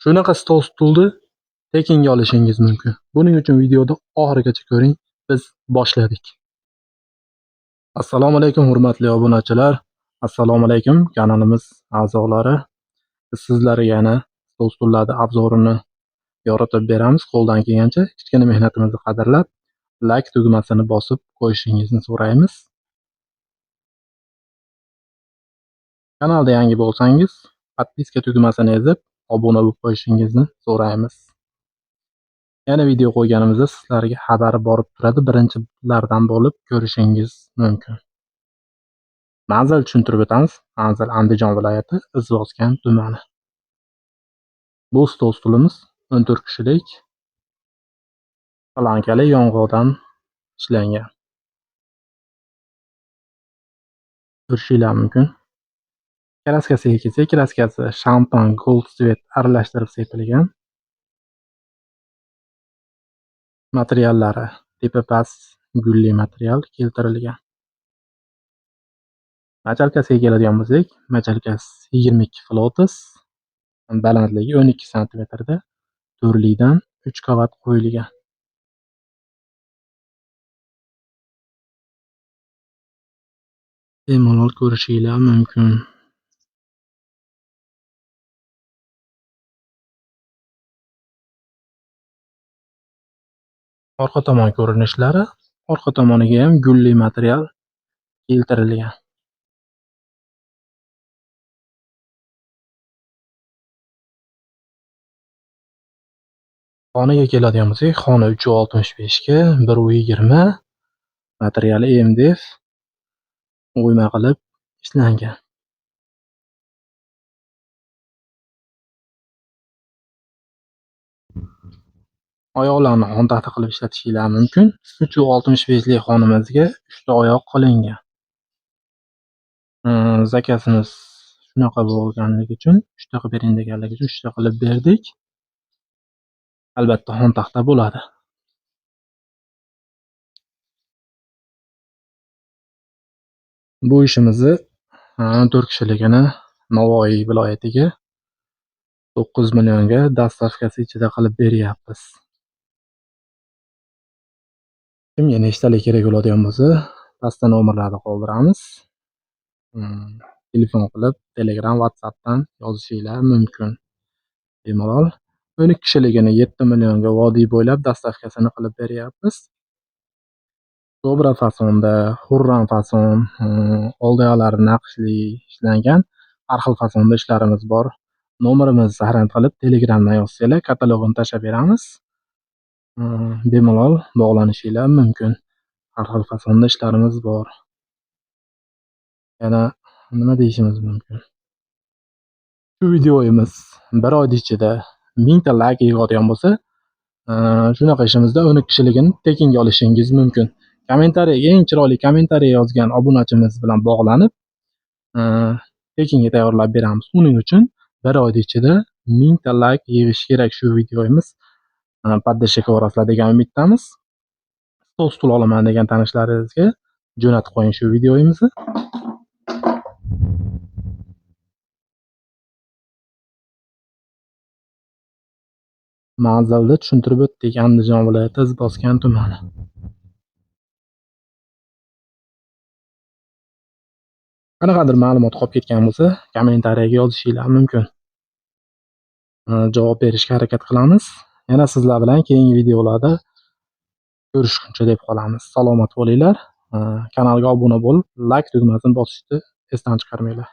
Shunaqa stol-stulni tekinga olishingiz mumkin. Buning uchun videoni oxirigacha ko'ring. Biz boshladik. Assalomu alaykum hurmatli obunachilar. Assalomu alaykum kanalimiz a'zolari. Biz sizlarga yana stol-stullarni obzorini yoritib beramiz. Qo'ldan kelgancha kichkina mehnatimizni qadrlab, like tugmasini bosib qo'yishingizni so'raymiz. Kanalda yangi bo'lsangiz, podpiska tugmasini ezib, obuna bo'lib qo'yishingizni so'raymiz. Yana video qo'yganimizda sizlarga xabari borib turadi, birinchilardan bo'lib ko'rishingiz mumkin. Manzil tushuntirib o'tamiz. Manzil Andijon viloyati, Izvoskan tumani. Bu stol-stulimiz 14 kishilik plankali yong'oqdan ishlangan. Ko'rishinglar mumkin. Kraskasiga kelsak, kraskasi shampan gold svet aralashtirib sepilgan. Materiallari tepa past gulli material keltirilgan. Machalkasiga keladigan bo'lsak, machalkasi 22 flotis, balandligi 12 sm da, to'rlidan 3 qavat qo'yilgan. Bemalol ko'rishinglar mumkin. Orqa tomon ko'rinishlari, orqa tomoniga ham gulli material keltirilgan. Xonaga keladigan bo'lsak, xona 365 ga 120, materiali MDF o'yma qilib ishlangan. Oyoqlarni xon taxta qilib ishlatishingiz mumkin. 365 lik xonamizga 3 ta oyoq qilingan. Zakasimiz shunaqa bo'lganligi uchun 3 ta qilib bering deganligi uchun 3 ta qilib berdik. Albatta xon taxta bo'ladi. Bu ishimizni 4 kishiligini Navoiy viloyatiga 9 millionga dastavkasi ichida qilib beryapmiz. Kimga nechtalik kerak bo'ladigan bo'lsa, pastda nomerlarni qoldiramiz. Telefon qilib, Telegram, WhatsAppdan yozishinglar mumkin. Bemalol 12 kishiligini 7 millionga vodiy bo'ylab dastavkasini qilib beryapmiz. Dobra fasonda, xurram fason, oldiyoqlari naqshli ishlangan har xil fasonda ishlarimiz bor. Nomerimizni saqlanib qilib, Telegramdan yozsanglar, katalogini tashlab beramiz. Bemalol bog'lanishinglar mumkin. Har xil fasonda ishlarimiz bor. Yana nima deyishimiz mumkin? Shu videomiz bir oy ichida 1000 ta like yig'adigan bo'lsa, shunaqa ishimizda 12 kishiligini tekinga olishingiz mumkin. Kommentariyaga eng chiroyli kommentariy yozgan obunachimiz bilan bog'lanib, tekinga tayyorlab beramiz. Uning uchun bir oy ichida 1000 ta like yig'ish kerak shu videomiz. Podдержка ko'rasizlar degan umiddamiz. Stol olaman degan tanishlaringizga jo'natib qo'ying shu videomizni. Manzilni tushuntirib o'tdik. Andijon viloyati, Izboskan tumani. Qanaqadir ma'lumot qolib ketgan bo'lsa, kommentariyaga yozishinglar mumkin. Javob berishga harakat qilamiz. Yana sizlar bilan keyingi videolarda ko'rishguncha deb qolamiz. Salomat bo'linglar. Kanalga obuna bo'lib, like tugmasini bosishni esdan chiqarmanglar.